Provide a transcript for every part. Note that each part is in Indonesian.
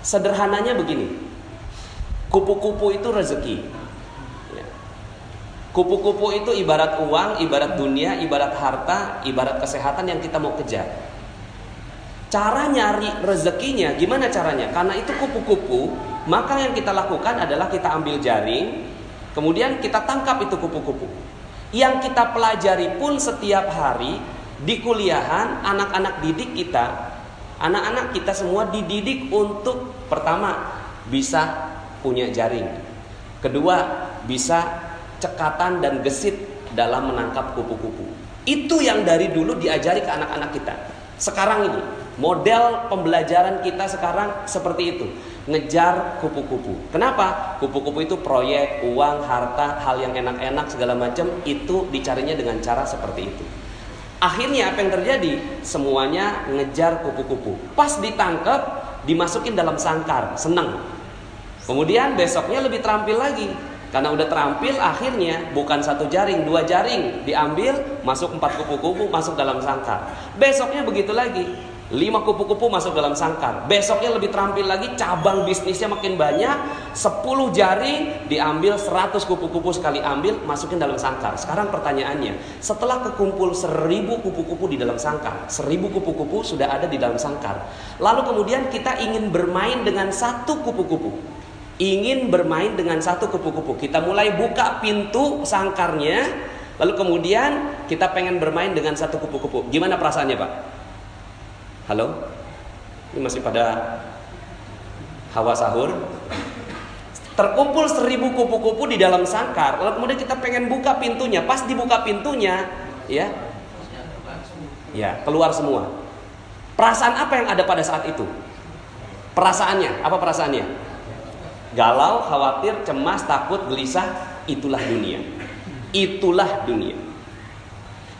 Sederhananya begini, kupu-kupu itu rezeki. Kupu-kupu itu ibarat uang, ibarat dunia, ibarat harta, ibarat kesehatan yang kita mau kejar. Cara nyari rezekinya gimana caranya? Karena itu kupu-kupu, maka yang kita lakukan adalah kita ambil jaring, kemudian kita tangkap itu kupu-kupu. Yang kita pelajari pun setiap hari di kuliahan, anak-anak didik kita, anak-anak kita semua dididik untuk pertama bisa punya jaring, kedua bisa cekatan dan gesit dalam menangkap kupu-kupu. Itu yang dari dulu diajari ke anak-anak kita. Sekarang ini model pembelajaran kita sekarang seperti itu, ngejar kupu-kupu. Kenapa? Kupu-kupu itu proyek, uang, harta, hal yang enak-enak segala macam itu dicarinya dengan cara seperti itu. Akhirnya apa yang terjadi? Semuanya ngejar kupu-kupu. Pas ditangkap, dimasukin dalam sangkar, senang. Kemudian besoknya lebih terampil lagi. Karena udah terampil, akhirnya bukan satu jaring, dua jaring diambil, masuk 4 kupu-kupu masuk dalam sangkar. Besoknya begitu lagi, 5 kupu-kupu masuk dalam sangkar. Besoknya lebih terampil lagi, cabang bisnisnya makin banyak, 10 jaring diambil, 100 kupu-kupu sekali ambil, masukin dalam sangkar. Sekarang pertanyaannya, setelah kekumpul 1000 kupu-kupu di dalam sangkar, 1000 kupu-kupu sudah ada di dalam sangkar. Lalu kemudian kita ingin bermain dengan satu kupu-kupu. Ingin bermain dengan satu kupu-kupu. Kita mulai buka pintu sangkarnya, lalu kemudian kita pengen bermain dengan satu kupu-kupu. Gimana perasaannya, Pak? Halo? Ini masih pada hawa sahur. Terkumpul 1000 kupu-kupu di dalam sangkar, lalu kemudian kita pengen buka pintunya. Pas dibuka pintunya, ya keluar semua. Perasaan apa yang ada pada saat itu? Perasaannya, apa perasaannya? Galau, khawatir, cemas, takut, gelisah. Itulah dunia. Itulah dunia.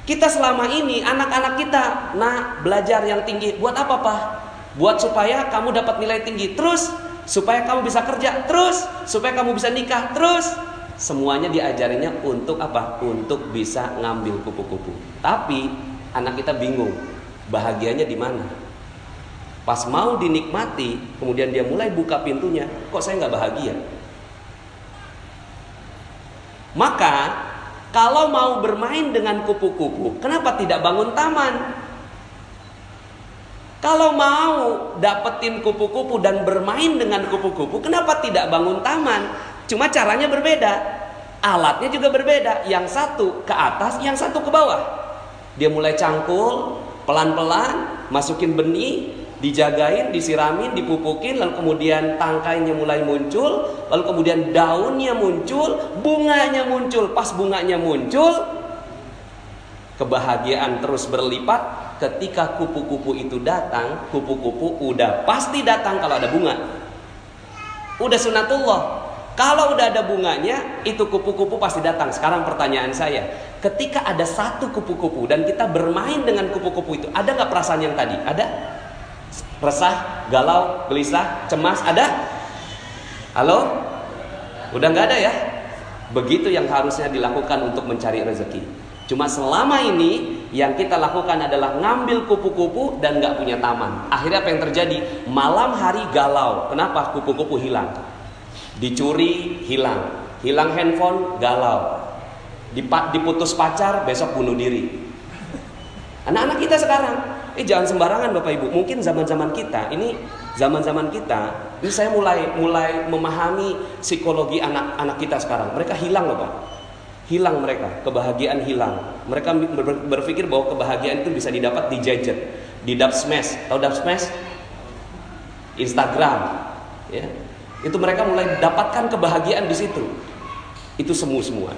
Kita selama ini, anak-anak kita, belajar yang tinggi. Buat apa, Pak? Buat supaya kamu dapat nilai tinggi. Terus, supaya kamu bisa kerja. Terus, supaya kamu bisa nikah. Terus, semuanya diajarinya untuk apa? Untuk bisa ngambil kupu-kupu. Tapi, anak kita bingung. Bahagianya di mana? Pas mau dinikmati, kemudian dia mulai buka pintunya, kok saya nggak bahagia? Maka, kalau mau bermain dengan kupu-kupu, kenapa tidak bangun taman? Kalau mau dapetin kupu-kupu dan bermain dengan kupu-kupu, kenapa tidak bangun taman? Cuma caranya berbeda, alatnya juga berbeda. Yang satu ke atas, yang satu ke bawah. Dia mulai cangkul, pelan-pelan, masukin benih, dijagain, disiramin, dipupukin, lalu kemudian tangkainya mulai muncul, lalu kemudian daunnya muncul, bunganya muncul. Pas bunganya muncul, kebahagiaan terus berlipat. Ketika kupu-kupu itu datang, kupu-kupu udah pasti datang kalau ada bunga. Udah sunatullah. Kalau udah ada bunganya, itu kupu-kupu pasti datang. Sekarang pertanyaan saya, ketika ada satu kupu-kupu dan kita bermain dengan kupu-kupu itu, ada gak perasaan yang tadi? Ada? Resah, galau, gelisah, cemas, ada? Halo? Udah gak ada ya? Begitu yang harusnya dilakukan untuk mencari rezeki. Cuma selama ini yang kita lakukan adalah ngambil kupu-kupu dan gak punya taman. Akhirnya apa yang terjadi? Malam hari galau. Kenapa? Kupu-kupu hilang. Dicuri, hilang. Hilang handphone, galau. Diputus pacar, besok bunuh diri. Anak-anak kita sekarang, jangan sembarangan Bapak Ibu. Mungkin zaman-zaman kita, ini saya mulai memahami psikologi anak-anak kita sekarang. Mereka hilang loh Pak. Hilang mereka, kebahagiaan hilang. Mereka berpikir bahwa kebahagiaan itu bisa didapat di gadget, di dubsmash. Tahu dubsmash? Instagram, ya. Itu mereka mulai dapatkan kebahagiaan di situ. Itu semua.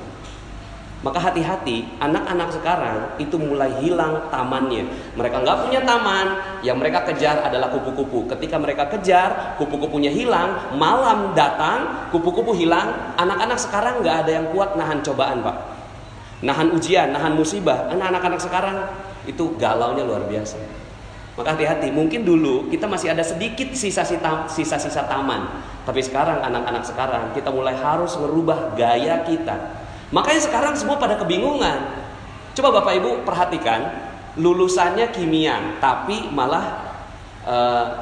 Maka hati-hati, anak-anak sekarang itu mulai hilang tamannya. Mereka nggak punya taman, yang mereka kejar adalah kupu-kupu. Ketika mereka kejar, kupu-kupunya hilang, malam datang, kupu-kupu hilang. Anak-anak sekarang nggak ada yang kuat nahan cobaan Pak. Nahan ujian, nahan musibah. Anak-anak sekarang itu galaunya luar biasa. Maka hati-hati, mungkin dulu kita masih ada sedikit sisa-sisa taman. Tapi sekarang anak-anak sekarang kita mulai harus merubah gaya kita. Makanya sekarang semua pada kebingungan. Coba Bapak Ibu perhatikan, lulusannya kimia, tapi malah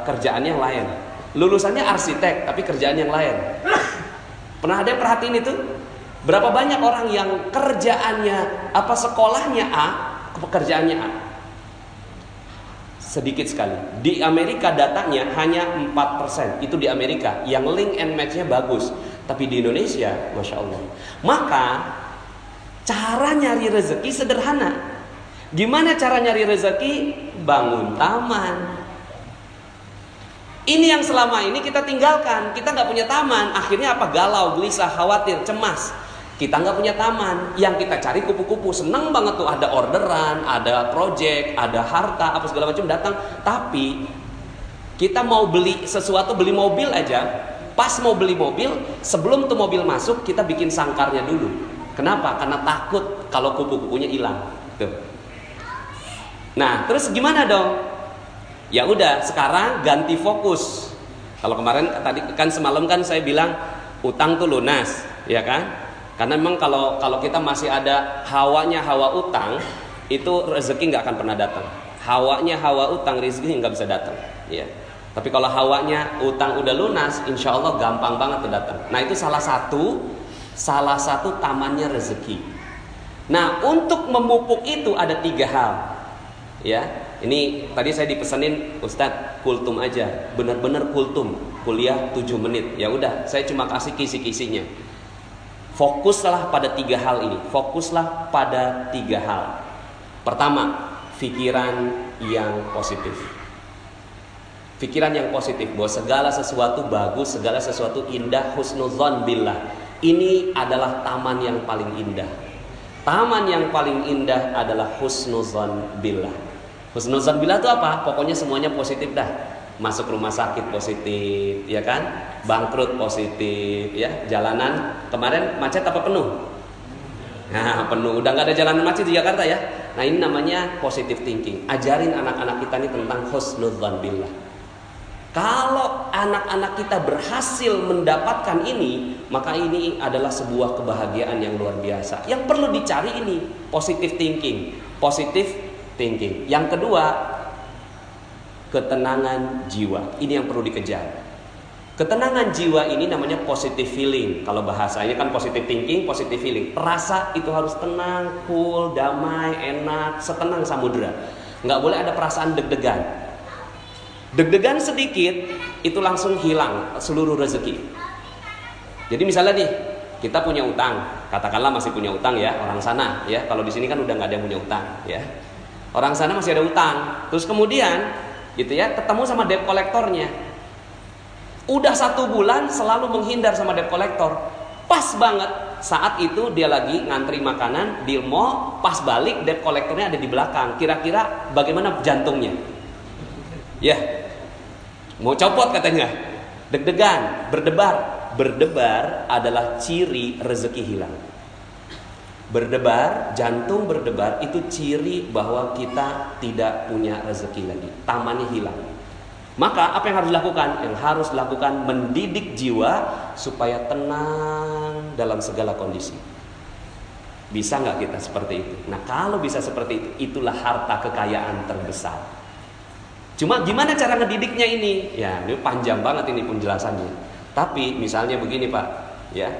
kerjaannya yang lain. lulusannya arsitek tapi kerjaan yang lain. Pernah ada yang perhatiin itu? Berapa banyak orang yang kerjaannya sekolahnya A, pekerjaannya A? Sedikit sekali. Di Amerika datanya hanya 4%. Itu di Amerika yang link and match-nya bagus. Tapi di Indonesia, Masya Allah. Maka cara nyari rezeki sederhana. Gimana cara nyari rezeki? Bangun taman. Ini yang selama ini kita tinggalkan. Kita nggak punya taman. Akhirnya apa? Galau, gelisah, khawatir, cemas. Kita nggak punya taman. Yang kita cari kupu-kupu. Seneng banget tuh, ada orderan, ada project, ada harta, apa segala macam datang. Tapi kita mau beli sesuatu, beli mobil aja. Pas mau beli mobil, sebelum tuh mobil masuk, kita bikin sangkarnya dulu. Kenapa? Karena takut kalau kupu-kupunya hilang. Tuh. Nah, terus gimana dong? Ya udah, sekarang ganti fokus. Kalau kemarin tadi kan semalam kan saya bilang utang tuh lunas, ya kan? Karena memang kalau kita masih ada hawanya hawa utang, itu rezeki nggak akan pernah datang. Hawanya hawa utang, rezeki nggak bisa datang. Ya. Tapi kalau hawanya utang udah lunas, insya Allah gampang banget tuh datang. Nah itu salah satu tamannya rezeki. Nah untuk memupuk itu ada 3 hal. Ya. Ini tadi saya dipesanin, Ustadz kultum aja, benar-benar kultum, kuliah 7 menit. Ya udah, saya cuma kasih kisi-kisinya. Fokuslah pada 3 hal ini. Fokuslah pada 3 hal. Pertama, pikiran yang positif. Pikiran yang positif bahwa segala sesuatu bagus, segala sesuatu indah, husnudzon billah. Ini adalah taman yang paling indah. Taman yang paling indah adalah husnudzon billah. Husnudzon billah itu apa? Pokoknya semuanya positif dah. Masuk rumah sakit positif, ya kan? Bangkrut positif, ya. Jalanan kemarin macet apa penuh? Nah, penuh. Udah nggak ada jalanan macet di Jakarta ya. Nah, ini namanya positive thinking. Ajarin anak-anak kita ini tentang husnudzon billah. Kalau anak-anak kita berhasil mendapatkan ini, maka ini adalah sebuah kebahagiaan yang luar biasa. Yang perlu dicari ini positive thinking. Positive thinking. Yang kedua, ketenangan jiwa. Ini yang perlu dikejar. Ketenangan jiwa ini namanya positive feeling. Kalau bahasanya kan positive thinking, positive feeling. Rasa itu harus tenang, cool, damai, enak, setenang samudera. Nggak boleh ada perasaan deg-degan. Deg-degan sedikit, itu langsung hilang seluruh rezeki. Jadi misalnya nih, kita punya utang, katakanlah masih punya utang ya, orang sana ya. Kalau di sini kan udah nggak ada yang punya utang ya. Orang sana masih ada utang. Terus kemudian gitu ya, ketemu sama debt kolektornya. Udah 1 bulan selalu menghindar sama debt kolektor. Pas banget saat itu dia lagi ngantri makanan di mall, pas balik debt kolektornya ada di belakang. Kira-kira bagaimana jantungnya? Ya. Mau copot katanya. Deg-degan, berdebar. Berdebar adalah ciri rezeki hilang. Berdebar, jantung berdebar itu ciri bahwa kita tidak punya rezeki lagi. Tamannya hilang. Maka apa yang harus dilakukan? Yang harus dilakukan mendidik jiwa supaya tenang dalam segala kondisi. Bisa nggak kita seperti itu? Nah kalau bisa seperti itu, itulah harta kekayaan terbesar. Cuma gimana cara ngedidiknya ini? Ya ini panjang banget ini penjelasannya. Tapi misalnya begini Pak, ya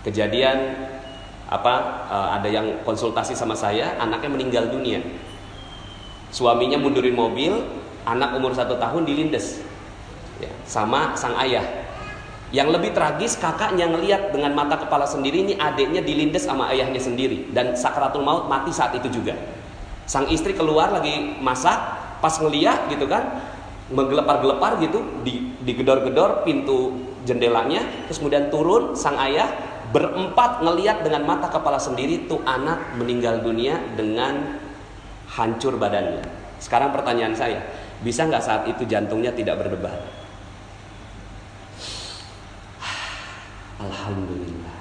kejadian ada yang konsultasi sama saya, anaknya meninggal dunia. Suaminya mundurin mobil, anak umur 1 tahun dilindes ya, sama sang ayah. Yang lebih tragis, kakaknya ngelihat dengan mata kepala sendiri ini adiknya dilindes sama ayahnya sendiri, dan sakaratul maut mati saat itu juga. Sang istri keluar lagi masak, pas ngeliat gitu kan, menggelepar-gelepar gitu, digedor-gedor pintu jendelanya, terus kemudian turun sang ayah. Berempat ngeliat dengan mata kepala sendiri tuh anak meninggal dunia dengan hancur badannya. Sekarang pertanyaan saya, bisa nggak saat itu jantungnya tidak berdebar? Alhamdulillah.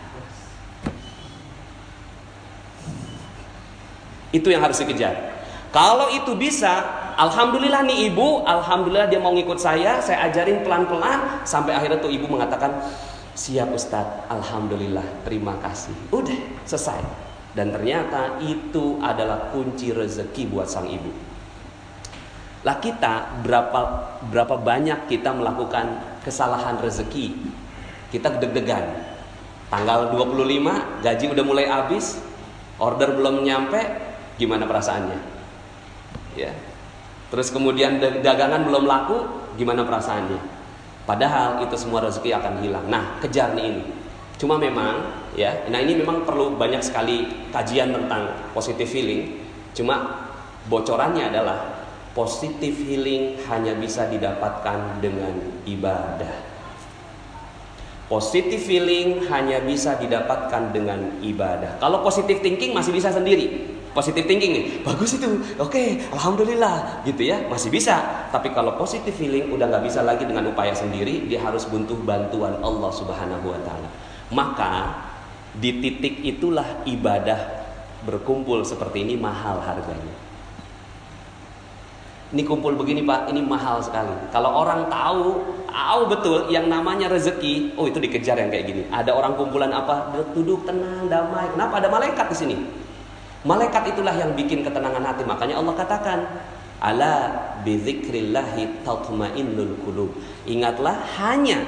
Itu yang harus dikejar. Kalau itu bisa, alhamdulillah nih ibu, alhamdulillah dia mau ngikut saya ajarin pelan-pelan sampai akhirnya tuh ibu mengatakan, siap Ustadz, alhamdulillah, terima kasih. Udah, selesai. Dan ternyata itu adalah kunci rezeki buat sang ibu. Lah kita berapa banyak kita melakukan kesalahan rezeki. Kita deg-degan. Tanggal 25 gaji udah mulai habis, order belum nyampe, gimana perasaannya? Ya. Terus kemudian dagangan belum laku, gimana perasaannya? Padahal itu semua rezeki akan hilang. Nah, kejar nih ini. Cuma memang ya, nah ini memang perlu banyak sekali kajian tentang positive healing. Cuma bocorannya adalah positive healing hanya bisa didapatkan dengan ibadah. Positive feeling hanya bisa didapatkan dengan ibadah. Kalau positive thinking masih bisa sendiri. Positive thinking nih, bagus itu, oke, alhamdulillah, gitu ya, masih bisa. Tapi kalau positive feeling udah nggak bisa lagi dengan upaya sendiri, dia harus butuh bantuan Allah Subhanahu Wa Taala. Maka di titik itulah ibadah berkumpul seperti ini mahal harganya. Ini kumpul begini Pak, ini mahal sekali. Kalau orang tahu betul yang namanya rezeki, oh itu dikejar yang kayak gini. Ada orang kumpulan apa? Duduk tenang, damai. Kenapa? Ada malaikat di sini. Malaikat itulah yang bikin ketenangan hati. Makanya Allah katakan, ala bidzikrillahi tatmainnul qulub. Ingatlah hanya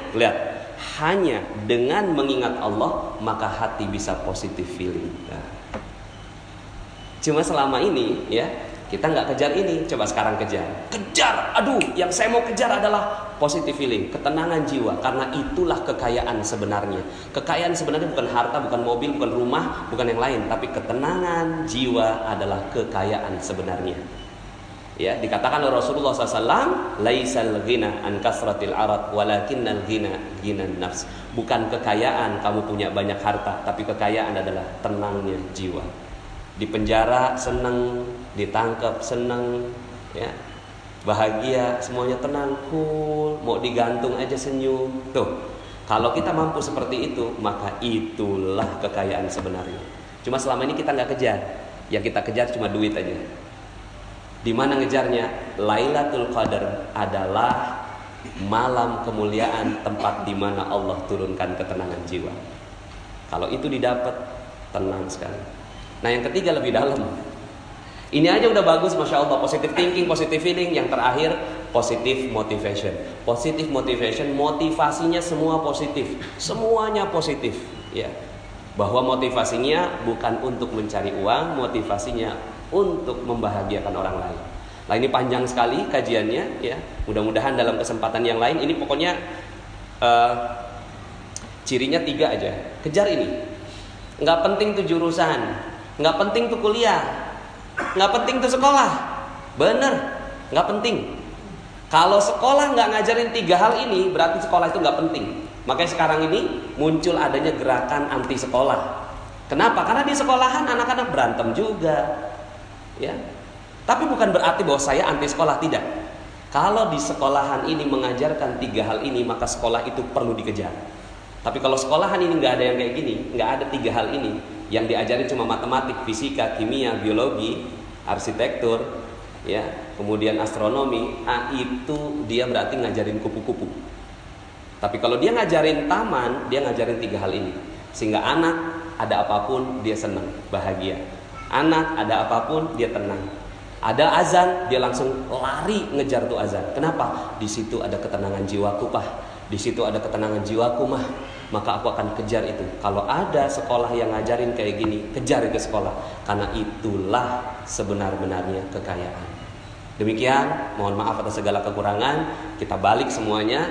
dengan mengingat Allah maka hati bisa positive feeling. Nah. Cuma selama ini ya kita nggak kejar ini, coba sekarang kejar. Aduh, yang saya mau kejar adalah positive feeling, ketenangan jiwa. Karena itulah kekayaan sebenarnya. Kekayaan sebenarnya bukan harta, bukan mobil, bukan rumah, bukan yang lain. Tapi ketenangan jiwa adalah kekayaan sebenarnya. Ya, dikatakan oleh Rasulullah SAW, laisal ghina an kasratil arad, walakinnal ghina ghinan nafs. Bukan kekayaan kamu punya banyak harta, tapi kekayaan adalah tenangnya jiwa. Di penjara senang, ditangkap senang, ya bahagia, semuanya tenang, cool, mau digantung aja senyum. Tuh, kalau kita mampu seperti itu, maka itulah kekayaan sebenarnya. Cuma selama ini kita nggak kejar, yang kita kejar cuma duit aja. Di mana ngejarnya? Lailatul Qadar adalah malam kemuliaan, tempat di mana Allah turunkan ketenangan jiwa. Kalau itu didapat, tenang sekali. Nah yang ketiga lebih dalam. Ini aja udah bagus, masya Allah. Positive thinking, positive feeling. Yang terakhir positive motivation. Positive motivation, motivasinya semua positif, semuanya positif. Ya, bahwa motivasinya bukan untuk mencari uang, motivasinya untuk membahagiakan orang lain. Nah ini panjang sekali kajiannya. Ya, mudah-mudahan dalam kesempatan yang lain. Ini pokoknya cirinya 3 aja. Kejar ini. Nggak penting tuh jurusan, nggak penting tuh kuliah, nggak penting tuh sekolah. Bener, nggak penting. Kalau sekolah nggak ngajarin 3 hal ini, berarti sekolah itu nggak penting. Makanya sekarang ini muncul adanya gerakan anti sekolah. Kenapa? Karena di sekolahan anak-anak berantem juga, ya. Tapi bukan berarti bahwa saya anti sekolah, tidak. Kalau di sekolahan ini mengajarkan 3 hal ini, maka sekolah itu perlu dikejar. Tapi kalau sekolahan ini nggak ada yang kayak gini, nggak ada 3 hal ini, yang diajarin cuma matematik, fisika, kimia, biologi, arsitektur, ya, kemudian astronomi, itu dia berarti ngajarin kupu-kupu. Tapi kalau dia ngajarin taman, dia ngajarin 3 hal ini, sehingga anak ada apapun dia senang, bahagia. Anak ada apapun dia tenang. Ada azan, dia langsung lari ngejar tuh azan. Kenapa? Di situ ada ketenangan jiwaku, Pak. Di situ ada ketenangan jiwaku, Mah. Maka aku akan kejar itu. Kalau ada sekolah yang ngajarin kayak gini, kejar itu sekolah. Karena itulah sebenar-benarnya kekayaan. Demikian, mohon maaf atas segala kekurangan. Kita balik semuanya.